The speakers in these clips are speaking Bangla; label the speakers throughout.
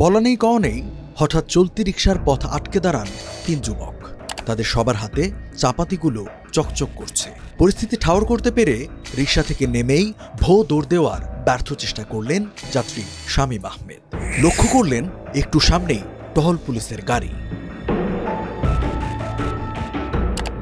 Speaker 1: বলা নেই কওয়া নেই, হঠাৎ চলতি রিকশার পথ আটকে দাঁড়ান 3 যুবক। তাদের সবার হাতে চাপাতিগুলো চকচক করছে। পরিস্থিতি ঠাউর করতে পেরে রিকশা থেকে নেমেই দৌড় দেওয়ার ব্যর্থ চেষ্টা করলেন যাত্রী শামীম আহমেদ। লক্ষ্য করলেন একটু সামনেই টহল পুলিশের গাড়ি।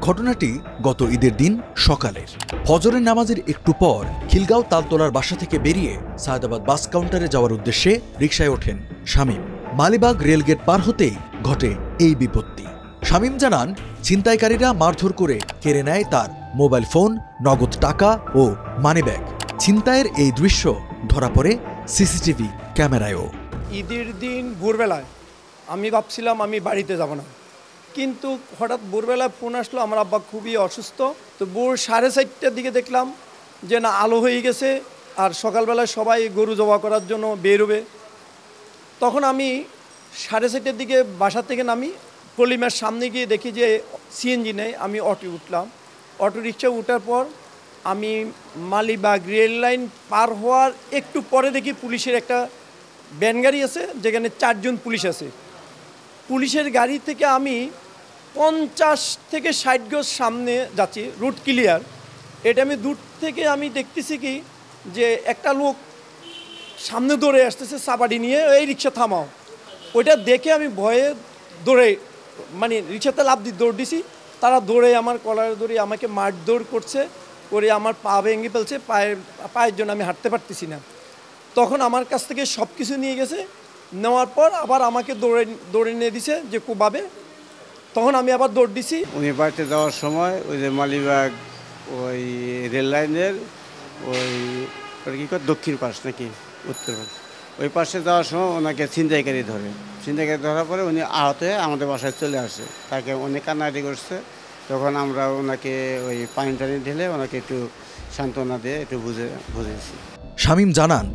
Speaker 1: ঘটনাটি গত ঈদের দিন সকালের। ফজরের নামাজের একটু পর খিলগাঁও তালতলার বাসা থেকে বেরিয়ে সায়দাবাদ বাস কাউন্টারে যাওয়ার উদ্দেশ্যে রিকশায় ওঠেন শামীম। মালিবাগ রেলগেট পার হতেই ঘটে এই বিপত্তি। শামীম জানান, ছিনতাইকারীরা মারধর করে কেড়ে নেয় তার মোবাইল ফোন, নগদ টাকা ও মানিব্যাগ। ছিনতাইয়ের এই দৃশ্য ধরা পড়ে সিসিটিভি ক্যামেরায়ও।
Speaker 2: ঈদের দিন ভোরবেলায় আমি ভাবছিলাম আমি বাড়িতে যাব না, কিন্তু হঠাৎ ভোরবেলায় ফোন আসলো আমার আব্বা খুবই অসুস্থ। তো ভোর 4:30টার দিকে দেখলাম যে না, আলো হয়ে গেছে আর সকালবেলায় সবাই গরু জবা করার জন্য বেরোবে। তখন আমি 4:30টার দিকে বাসা থেকে নামি, পলিমার সামনে গিয়ে দেখি যে সিএনজি নেই। আমি অটো উঠলাম। অটো রিক্সা উঠার পর আমি মালিবাগ রেল লাইন পার হওয়ার একটু পরে দেখি পুলিশের একটা ভ্যান গাড়ি আছে, যেখানে 4 জন পুলিশ আছে। পুলিশের গাড়ি থেকে আমি 50 থেকে 60 গজ সামনে যাচ্ছি, রুট ক্লিয়ার। এটা আমি দূর থেকে আমি দেখতেছি কি যে একটা লোক সামনে দৌড়ে আসতেছে সাবাড়ি নিয়ে, এই রিক্সা থামাও। ওইটা দেখে আমি ভয়ে দৌড়ে রিক্সাতে লাফ দিয়ে দৌড় দিছি। তারা দৌড়ে আমার কলারে দৌড়ে আমাকে মারধর করছে, করে আমার পা ভেঙে ফেলছে। পায়ের জন্য আমি হাঁটতে পারতেছি না। তখন আমার কাছ থেকে সব কিছু নিয়ে গেছে। নেওয়ার পর আবার আমাকে দৌড়ে নিয়ে দিছে যে কোভাবে। তখন আমি আবার দৌড় দিছি।
Speaker 3: উনি বাড়িতে যাওয়ার সময় ওই যে মালিবাগ ওই রেল লাইনের ওই কী দক্ষিণ পাশ নাকি উত্তর পাশ, ওই পাশে যাওয়ার সময় ওনাকে ছিনতাইকারী ধরে। ছিনতাইকারী ধরার পরে উনি আহত হয়ে আমাদের বাসায় চলে আসে। তাকে উনি কান্নাকাটি করছে। তখন আমরা ওনাকে ওই পানি টানি ঢেলে ওনাকে একটু সান্ত্বনা দিয়ে একটু বুঝেছি।
Speaker 1: শামীম জানান,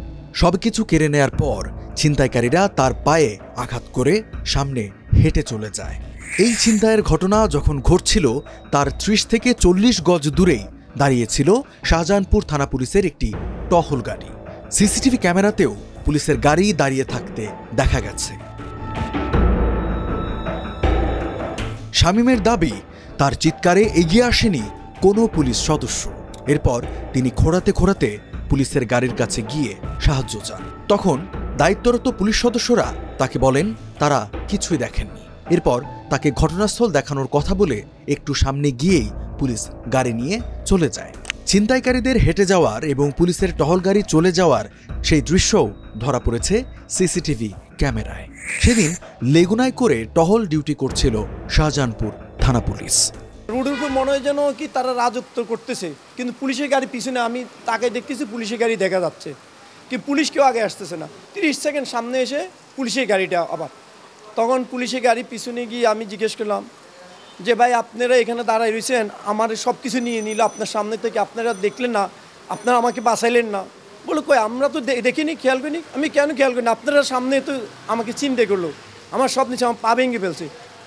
Speaker 1: সবকিছু কেড়ে নেয়ার পর ছিনতাইকারীরা তার পায়ে আঘাত করে সামনে হেঁটে চলে যায়। এই ছিনতাইয়ের ঘটনা যখন ঘটছিল তার 30 থেকে 40 গজ দূরেই দাঁড়িয়েছিল শাহজাহানপুর থানা পুলিশের একটি টহল গাড়ি। সিসিটিভি ক্যামেরাতেও পুলিশের গাড়ি দাঁড়িয়ে থাকতে দেখা গেছে। শামীমের দাবি, তার চিৎকারে এগিয়ে আসেনি কোনো পুলিশ সদস্য। এরপর তিনি খোঁড়াতে খোঁড়াতে পুলিশের গাড়ির কাছে গিয়ে সাহায্য চান। তখন দায়িত্বরত পুলিশ সদস্যরা তাকে বলেন তারা কিছুই দেখেননি। এরপর তাকে ঘটনাস্থল দেখানোর কথা বলে একটু সামনে গিয়েই পুলিশ গাড়ি নিয়ে চলে যায়। ছিনতাইকারীদের হেঁটে যাওয়ার এবং পুলিশের টহল গাড়ি চলে যাওয়ার সেই দৃশ্যও ধরা পড়েছে সিসিটিভি ক্যামেরায়। সেদিন লেগুনায় করে টহল ডিউটি করছিল শাহজাহানপুর থানা পুলিশ।
Speaker 2: রোডের উপর মনে হয় যেন কি তারা রাজত্ব করতেছে, কিন্তু পুলিশের গাড়ি পিছনে আমি তাকে দেখতেছি, পুলিশের গাড়ি দেখা যাচ্ছে, কিন্তু পুলিশ কেউ আগে আসতেছে না। 30 সেকেন্ড সামনে এসে পুলিশের গাড়িটা আবার। তখন পুলিশের গাড়ি পিছনে গিয়ে আমি জিজ্ঞেস করলাম যে ভাই, আপনারা এখানে দাঁড়ায় রয়েছেন, আমার সব কিছু নিয়ে নিল আপনার সামনে থেকে, আপনারা দেখলেন না, আপনারা আমাকে বাঁচাইলেন না। বলে কই, আমরা তো দেখিনি, খেয়াল করিনি। আমি কেন খেয়াল করিনি, আপনারা সামনে তো আমাকে চিন্তা করলো, আমার সব নিচে আমার পা ভেঙে ফেলছে।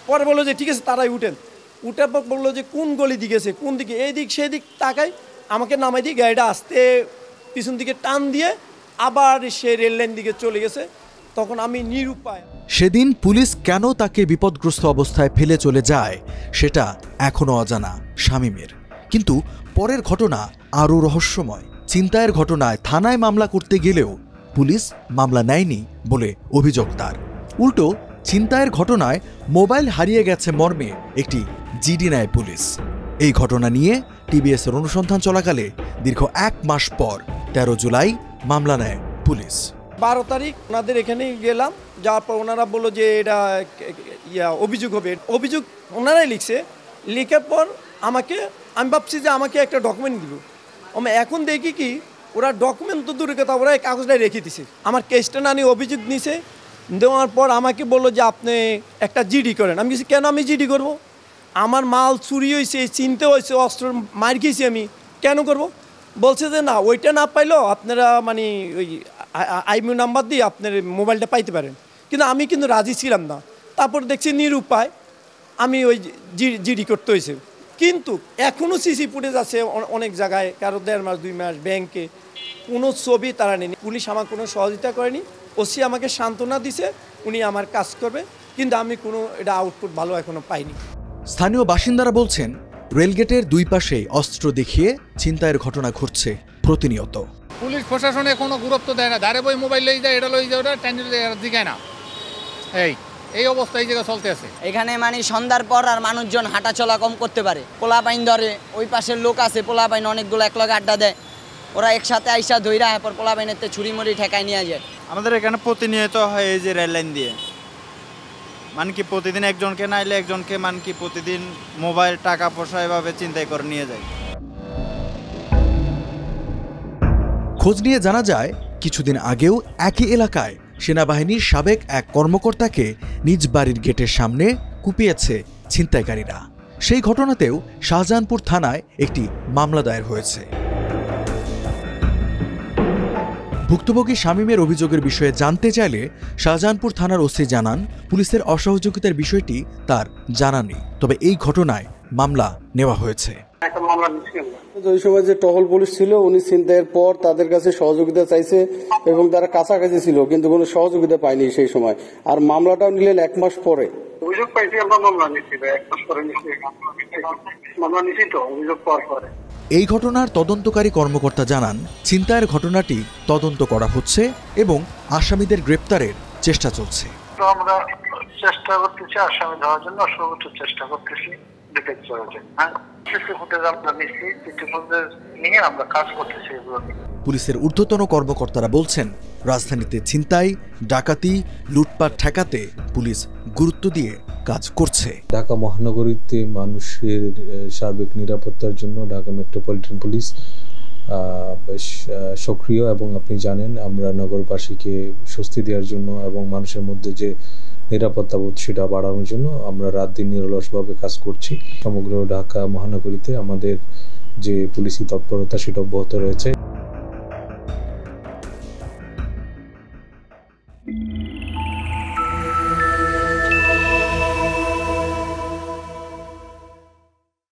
Speaker 2: পরে বললো যে ঠিক আছে তারাই উঠেন। উঠার পর বললো যে কোন গলি দিকে আছে, কোন দিকে, এই দিক সেই দিক তাকাই, আমাকে নামাই দিয়ে গাড়িটা আস্তে পিছন দিকে টান দিয়ে আবার সে রেল লাইন দিকে চলে গেছে। তখন আমি নিরুপায়।
Speaker 1: সেদিন পুলিশ কেন তাকে বিপদগ্রস্ত অবস্থায় ফেলে চলে যায় সেটা এখনো অজানা শামীমের। কিন্তু পরের ঘটনা আরও রহস্যময়। ছিনতাইয়ের ঘটনায় থানায় মামলা করতে গেলেও পুলিশ মামলা নেয়নি বলে অভিযোগ তার। উল্টো ছিনতাইয়ের ঘটনায় মোবাইল হারিয়ে গেছে মর্মে একটি জিডি নেয় পুলিশ। এই ঘটনা নিয়ে টিবিএসের অনুসন্ধান চলাকালে দীর্ঘ 1 মাস পর 13 জুলাই মামলা নেয় পুলিশ।
Speaker 2: 12 তারিখ ওনাদের এখানে গেলাম, যাওয়ার পর ওনারা বললো যে এটা অভিযোগ হবে। অভিযোগ ওনারাই লিখছে। লেখার পর আমি ভাবছি যে আমাকে একটা ডকুমেন্ট দিব। আমি এখন দেখি কি ওরা ডকুমেন্ট তো দূরের কথা, ওরা এই কাগজটাই রেখে দিছে। আমার কেসটা না নিয়ে অভিযোগ নিছে। দেওয়ার পর আমাকে বললো যে আপনি একটা জিডি করেন। আমি বলছি কেন আমি জিডি করব? আমার মাল চুরি হয়েছে, চিনতে হয়েছে, অস্ত্র মার খেয়েছি, আমি কেন করব? বলছে যে না, ওইটা না পাইলেও আপনারা ওই আইমিউ নাম্বার দিয়ে আপনার মোবাইলটা পাইতে পারেন। কিন্তু আমি রাজি ছিলাম না। তারপর দেখছি নিরুপায় আমি ওই জিডি করতে হয়েছে। কিন্তু এখনও সিসি ফুটেজ আছে অনেক জায়গায়, কারো 1.5 মাস 2 মাস ব্যাংকে, কোনো ছবি তারা নেয়নি। পুলিশ আমার কোনো সহযোগিতা করেনি। ওসি আমাকে সান্ত্বনা দিছে উনি আমার কাজ করবে, কিন্তু আমি কোনো এটা আউটপুট ভালো এখনো পাইনি।
Speaker 1: স্থানীয় বাসিন্দারা বলছেন, রেলগেটের দুই পাশে অস্ত্র দেখিয়ে ছিনতাইয়ের ঘটনা ঘটছে প্রতিনিয়ত।
Speaker 4: পুলিশ প্রশাসনে কোনো গুরুত্ব দেয় না, ধারে বই মোবাইল লই যায়, এটা লই যায়, ওটা টেন্ডার দিকে না। এই অবস্থা এই জায়গায় চলতে আছে।
Speaker 5: এখানে মানে সন্ধ্যার পর আর মানুষজন হাঁটাচলা কম করতে পারে। পোলাপাইন ধরে, ওই পাশের লোক আছে পোলাপাইন অনেকগুলো একলগে আড্ডা দেয়, ওরা একসাথে আইসা ধইরা এরপর পোলাপাইনেতে ছুরি মুড়ি ঠেকায় নিয়ে যায়।
Speaker 6: আমাদের এখানে প্রতিনিয়ত হয় এই যে রেল লাইন দিয়ে, মানে কি প্রতিদিন একজনকে নাইলে একজনকে মানে কি প্রতিদিন মোবাইল টাকা পয়সা এভাবে চিন্তাই করে নিয়ে যায়।
Speaker 1: খোঁজ নিয়ে জানা যায়, কিছুদিন আগেও একই এলাকায় সেনাবাহিনীর সাবেক এক কর্মকর্তাকে নিজ বাড়ির গেটের সামনে কুপিয়েছে ছিনতাইকারীরা। সেই ঘটনাতেও শাহজাহানপুর থানায় একটি মামলা দায়ের হয়েছে। ভুক্তভোগী শামীমের অভিযোগের বিষয়ে জানতে চাইলে শাহজাহানপুর থানার ওসি জানান, পুলিশের অসহযোগিতার বিষয়টি তার জানা নেই, তবে এই ঘটনায় মামলা নেওয়া হয়েছে।
Speaker 7: ওই সময় যে টহল পুলিশ ছিল, উনি ছিনতাইয়ের পর তাদের কাছে সহযোগিতা চাইছে এবং তারা কাছাকাছি ছিল, কিন্তু কোনো সহযোগিতা পায়নি সেই সময়। আর মামলাটাও নিলেন 1 মাস পরে।
Speaker 8: অভিযোগ পাইছি আমরা, মামলা নিচ্ছি 1 মাস পরে নিচ্ছি, মামলা নিচ্ছি তো অভিযোগ পাওয়ার পরে।
Speaker 1: এই ঘটনার তদন্তকারী কর্মকর্তা জানান, ছিনতাইয়ের ঘটনাটি তদন্ত করা হচ্ছে এবং আসামিদের গ্রেপ্তারের চেষ্টা চলছে।
Speaker 8: আমরা চেষ্টা করতেছি আসামি ধরার জন্য, সর্বোচ্চ চেষ্টা করতেছি ডিটেক্ট করার জন্য। সিসি ফুটেজ আমরা নিচ্ছি, সিসি ফুটেজ নিয়ে আমরা কাজ করতেছি এগুলো নিয়ে।
Speaker 1: পুলিশের ঊর্ধ্বতন কর্মকর্তারা বলছেন, রাজধানীতে ছিনতাই, ডাকাতি, লুটপাট ঠেকাতে পুলিশ গুরুত্ব দিয়ে কাজ করছে।
Speaker 9: ঢাকা মহানগরীতে মানুষের সার্বিক নিরাপত্তার জন্য ঢাকা মেট্রোপলিটন পুলিশ বেশ সক্রিয়, এবং আপনি জানেন আমরা নগরবাসীকে স্বস্তি দেওয়ার জন্য এবং মানুষের মধ্যে যে নিরাপত্তাবোধ সেটা বাড়ানোর জন্য আমরা রাত দিন নিরলসভাবে কাজ করছি। সমগ্র ঢাকা মহানগরীতে আমাদের যে পুলিশি তৎপরতা সেটা অব্যাহত রয়েছে।